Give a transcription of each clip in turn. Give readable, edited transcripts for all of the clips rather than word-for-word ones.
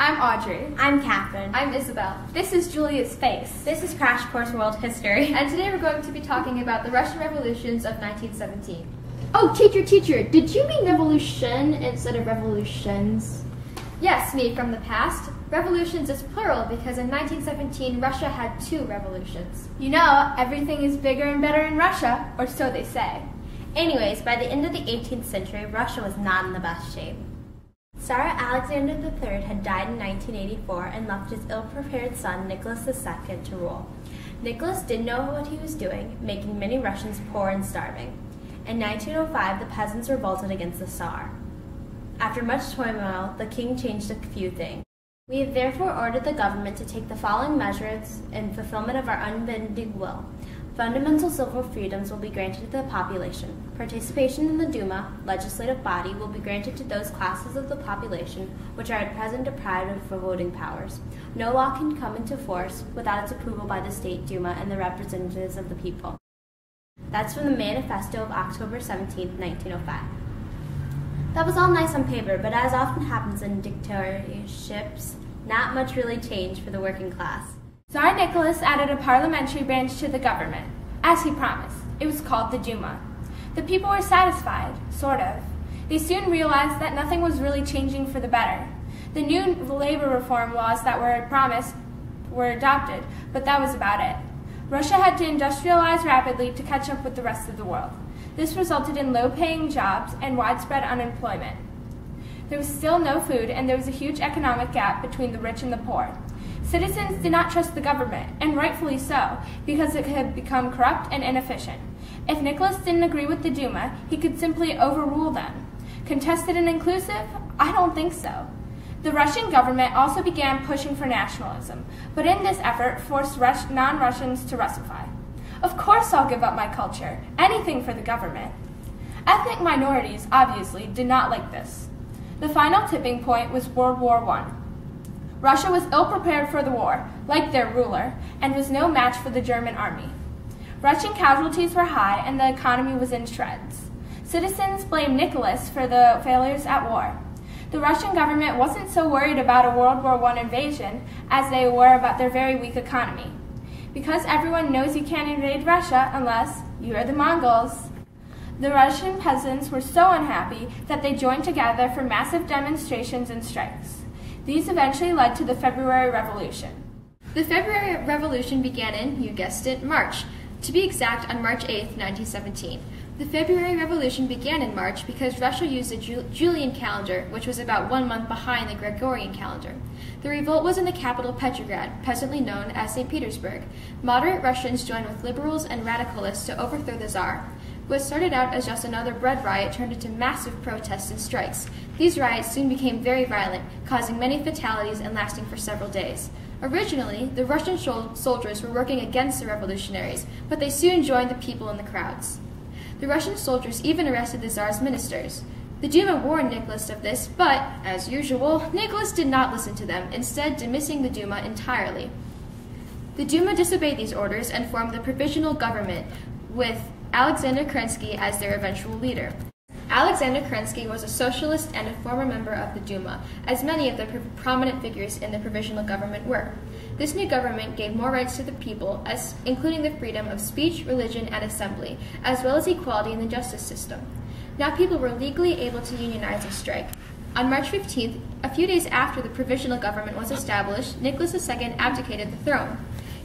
I'm Audrey. I'm Catherine. I'm Isabel. This is Julia's Face. This is Crash Course World History. And today we're going to be talking about the Russian revolutions of 1917. Oh, teacher, did you mean revolution instead of revolutions? Yes, me from the past. Revolutions is plural because in 1917 Russia had 2 revolutions. You know, everything is bigger and better in Russia, or so they say. Anyways, by the end of the 18th century, Russia was not in the best shape. Tsar Alexander III had died in 1984 and left his ill-prepared son Nicholas II to rule. Nicholas didn't know what he was doing, making many Russians poor and starving. In 1905, the peasants revolted against the Tsar. After much turmoil, the king changed a few things. We have therefore ordered the government to take the following measures in fulfillment of our unbending will. Fundamental civil freedoms will be granted to the population. Participation in the Duma, legislative body, will be granted to those classes of the population which are at present deprived of voting powers. No law can come into force without its approval by the State Duma and the representatives of the people. That's from the Manifesto of October 17, 1905. That was all nice on paper, but as often happens in dictatorships, not much really changed for the working class. Tsar Nicholas added a parliamentary branch to the government, as he promised. It was called the Duma. The people were satisfied, sort of. They soon realized that nothing was really changing for the better. The new labor reform laws that were promised were adopted, but that was about it. Russia had to industrialize rapidly to catch up with the rest of the world. This resulted in low-paying jobs and widespread unemployment. There was still no food, and there was a huge economic gap between the rich and the poor. Citizens did not trust the government, and rightfully so, because it had become corrupt and inefficient. If Nicholas didn't agree with the Duma, he could simply overrule them. Contested and inclusive? I don't think so. The Russian government also began pushing for nationalism, but in this effort forced non-Russians to Russify. Of course I'll give up my culture, anything for the government. Ethnic minorities, obviously, did not like this. The final tipping point was World War I. Russia was ill-prepared for the war, like their ruler, and was no match for the German army. Russian casualties were high, and the economy was in shreds. Citizens blamed Nicholas for the failures at war. The Russian government wasn't so worried about a World War I invasion as they were about their very weak economy. Because everyone knows you can't invade Russia unless you are the Mongols. The Russian peasants were so unhappy that they joined together for massive demonstrations and strikes. These eventually led to the February Revolution. The February Revolution began in, you guessed it, March. To be exact, on March 8, 1917. The February Revolution began in March because Russia used the Julian calendar, which was about 1 month behind the Gregorian calendar. The revolt was in the capital Petrograd, presently known as St. Petersburg. Moderate Russians joined with liberals and radicalists to overthrow the Tsar. What started out as just another bread riot turned into massive protests and strikes. These riots soon became very violent, causing many fatalities and lasting for several days. Originally, the Russian soldiers were working against the revolutionaries, but they soon joined the people in the crowds. The Russian soldiers even arrested the Tsar's ministers. The Duma warned Nicholas of this, but, as usual, Nicholas did not listen to them, instead dismissing the Duma entirely. The Duma disobeyed these orders and formed the Provisional Government, with Alexander Kerensky as their eventual leader. Alexander Kerensky was a socialist and a former member of the Duma, as many of the prominent figures in the Provisional Government were. This new government gave more rights to the people, including the freedom of speech, religion, and assembly, as well as equality in the justice system. Now people were legally able to unionize and strike. On March 15th, a few days after the Provisional Government was established, Nicholas II abdicated the throne.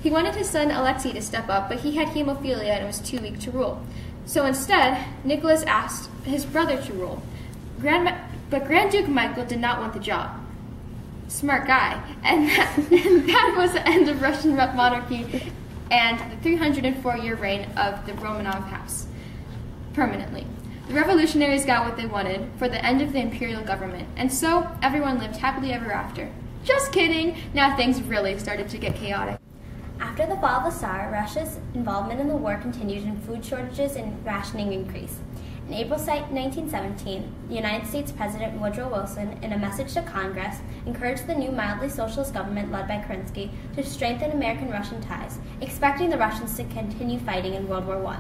He wanted his son Alexei to step up, but he had hemophilia and was too weak to rule. So instead, Nicholas asked his brother to rule. But Grand Duke Michael did not want the job. Smart guy. And that was the end of Russian monarchy and the 304-year reign of the Romanov house. Permanently. The revolutionaries got what they wanted for the end of the imperial government, and so everyone lived happily ever after. Just kidding! Now things really started to get chaotic. After the fall of the Tsar, Russia's involvement in the war continued and food shortages and rationing increased. In April 1917, the United States President Woodrow Wilson, in a message to Congress, encouraged the new mildly socialist government led by Kerensky to strengthen American-Russian ties, expecting the Russians to continue fighting in World War I.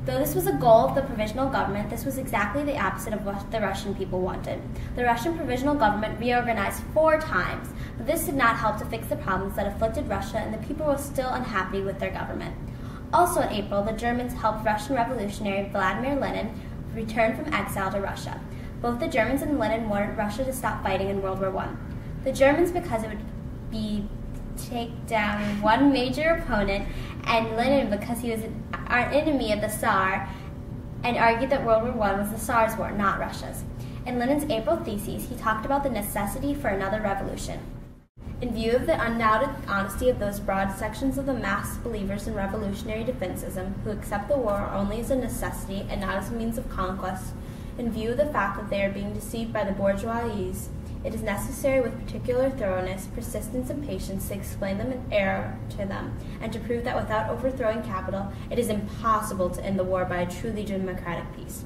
Though this was a goal of the provisional government, this was exactly the opposite of what the Russian people wanted. The Russian provisional government reorganized 4 times, but this did not help to fix the problems that afflicted Russia, and the people were still unhappy with their government. Also in April, the Germans helped Russian revolutionary Vladimir Lenin return from exile to Russia. Both the Germans and Lenin wanted Russia to stop fighting in World War I. The Germans, because it would be take down one major opponent, and Lenin because he was an enemy of the Tsar and argued that World War I was the Tsar's war, not Russia's. In Lenin's April theses, he talked about the necessity for another revolution. In view of the undoubted honesty of those broad sections of the mass believers in revolutionary defensism who accept the war only as a necessity and not as a means of conquest, in view of the fact that they are being deceived by the bourgeoisie, it is necessary with particular thoroughness, persistence, and patience to explain them in error to them, and to prove that without overthrowing capital, it is impossible to end the war by a truly democratic peace.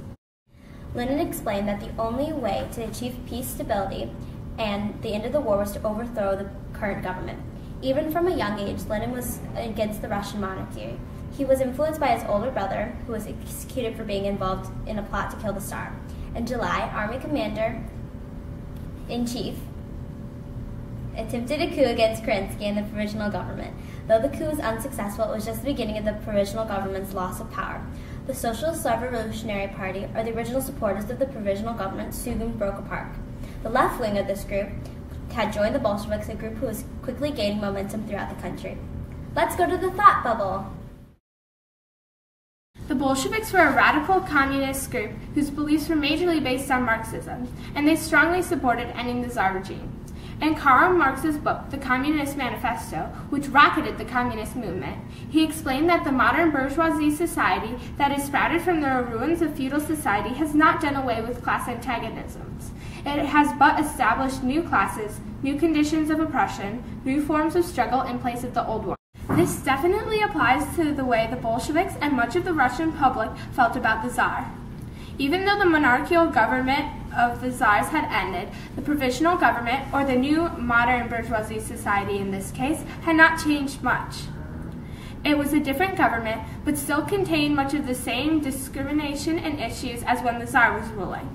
Lenin explained that the only way to achieve peace, stability, and the end of the war was to overthrow the current government. Even from a young age, Lenin was against the Russian monarchy. He was influenced by his older brother, who was executed for being involved in a plot to kill the Tsar. In July, Army Commander-in-Chief attempted a coup against Kerensky and the provisional government. Though the coup was unsuccessful, it was just the beginning of the provisional government's loss of power. The Socialist Revolutionary Party, or the original supporters of the provisional government, soon broke apart. The left wing of this group had joined the Bolsheviks, a group who was quickly gaining momentum throughout the country. Let's go to the thought bubble. The Bolsheviks were a radical communist group whose beliefs were majorly based on Marxism, and they strongly supported ending the Tsar regime. In Karl Marx's book, The Communist Manifesto, which rocketed the communist movement, he explained that the modern bourgeoisie society that is sprouted from the ruins of feudal society has not done away with class antagonisms. It has but established new classes, new conditions of oppression, new forms of struggle in place of the old ones. This definitely applies to the way the Bolsheviks and much of the Russian public felt about the Tsar. Even though the monarchical government of the Tsars had ended, the provisional government, or the new modern bourgeoisie society in this case, had not changed much. It was a different government, but still contained much of the same discrimination and issues as when the Tsar was ruling.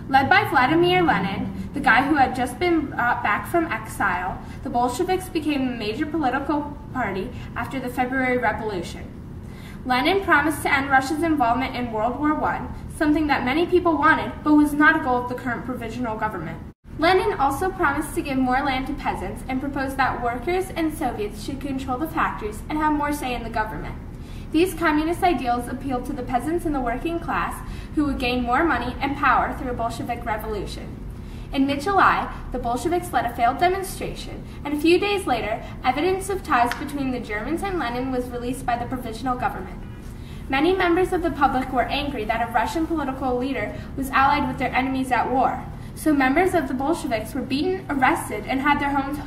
Led by Vladimir Lenin, the guy who had just been brought back from exile, the Bolsheviks became a major political party after the February Revolution. Lenin promised to end Russia's involvement in World War I, something that many people wanted, but was not a goal of the current provisional government. Lenin also promised to give more land to peasants and proposed that workers and Soviets should control the factories and have more say in the government. These communist ideals appealed to the peasants and the working class, who would gain more money and power through a Bolshevik revolution. In mid-July, the Bolsheviks led a failed demonstration, and a few days later, evidence of ties between the Germans and Lenin was released by the provisional government. Many members of the public were angry that a Russian political leader was allied with their enemies at war, so members of the Bolsheviks were beaten, arrested, and had their homes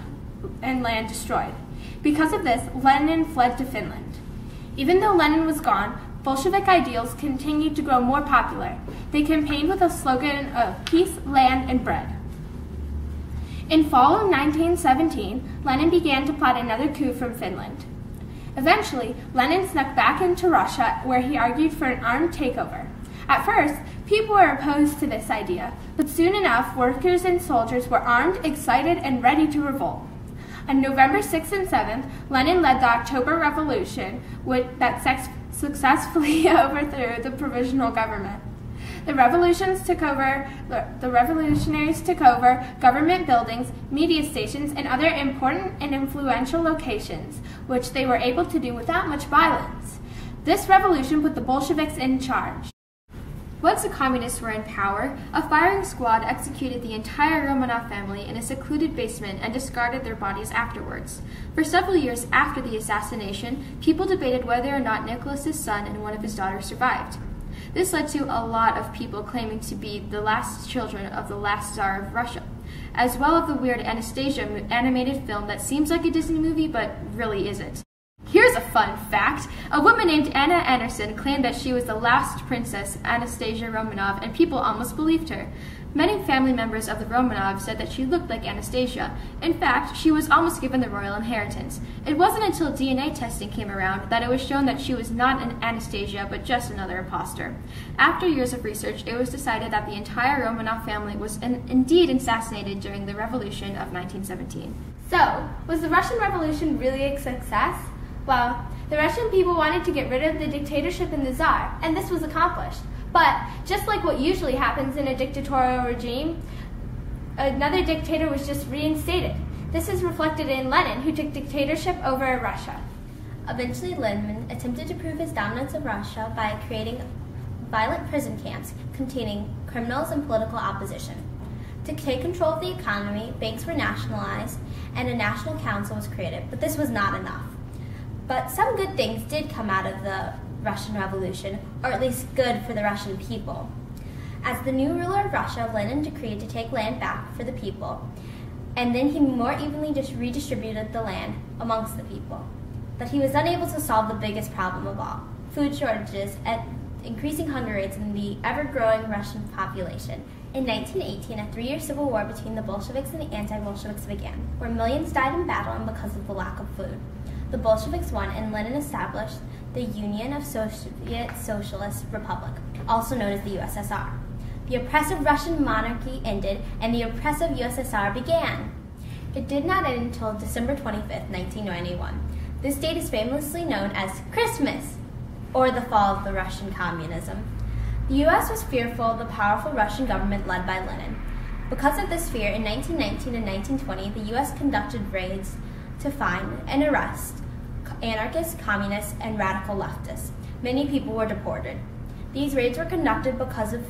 and land destroyed. Because of this, Lenin fled to Finland. Even though Lenin was gone, Bolshevik ideals continued to grow more popular. They campaigned with a slogan of peace, land, and bread. In fall of 1917, Lenin began to plot another coup from Finland. Eventually, Lenin snuck back into Russia, where he argued for an armed takeover. At first, people were opposed to this idea, but soon enough, workers and soldiers were armed, excited, and ready to revolt. On November 6th and 7th, Lenin led the October Revolution that successfully overthrew the provisional government. The revolutionaries took over government buildings, media stations, and other important and influential locations, which they were able to do without much violence. This revolution put the Bolsheviks in charge. Once the communists were in power, a firing squad executed the entire Romanov family in a secluded basement and discarded their bodies afterwards. For several years after the assassination, people debated whether or not Nicholas's son and one of his daughters survived. This led to a lot of people claiming to be the last children of the last Tsar of Russia, as well as the weird Anastasia animated film that seems like a Disney movie but really isn't. Here's a fun fact. A woman named Anna Anderson claimed that she was the last princess, Anastasia Romanov, and people almost believed her. Many family members of the Romanovs said that she looked like Anastasia. In fact, she was almost given the royal inheritance. It wasn't until DNA testing came around that it was shown that she was not an Anastasia, but just another imposter. After years of research, it was decided that the entire Romanov family was indeed assassinated during the Revolution of 1917. So, was the Russian Revolution really a success? Well, the Russian people wanted to get rid of the dictatorship in the Tsar, and this was accomplished. But, just like what usually happens in a dictatorial regime, another dictator was just reinstated. This is reflected in Lenin, who took dictatorship over Russia. Eventually, Lenin attempted to prove his dominance of Russia by creating violent prison camps containing criminals and political opposition. To take control of the economy, banks were nationalized, and a national council was created, but this was not enough. But some good things did come out of the Russian Revolution, or at least good for the Russian people. As the new ruler of Russia, Lenin decreed to take land back for the people, and then he more evenly redistributed the land amongst the people. But he was unable to solve the biggest problem of all, food shortages and increasing hunger rates in the ever-growing Russian population. In 1918, a 3-year civil war between the Bolsheviks and the anti-Bolsheviks began, where millions died in battle and because of the lack of food. The Bolsheviks won, and Lenin established the Union of Soviet Socialist Republic, also known as the USSR. The oppressive Russian monarchy ended, and the oppressive USSR began. It did not end until December 25th, 1991. This date is famously known as Christmas, or the fall of the Russian communism. The U.S. was fearful of the powerful Russian government led by Lenin. Because of this fear, in 1919 and 1920, the U.S. conducted raids to find and arrest anarchists, communists, and radical leftists. Many people were deported. These raids were conducted because of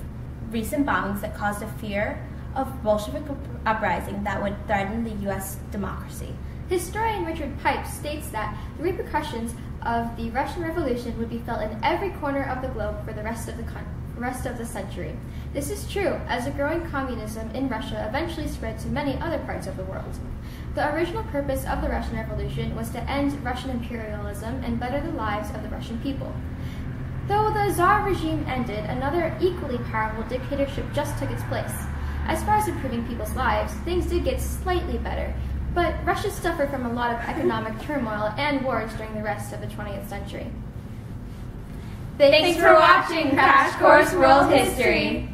recent bombings that caused a fear of Bolshevik uprising that would threaten the U.S. democracy. Historian Richard Pipes states that the repercussions of the Russian Revolution would be felt in every corner of the globe for the rest of the century. This is true, as the growing communism in Russia eventually spread to many other parts of the world. The original purpose of the Russian Revolution was to end Russian imperialism and better the lives of the Russian people. Though the Tsar regime ended, another equally powerful dictatorship just took its place. As far as improving people's lives, things did get slightly better, but Russia suffered from a lot of economic turmoil and wars during the rest of the 20th century. Thanks for watching Crash Course World History.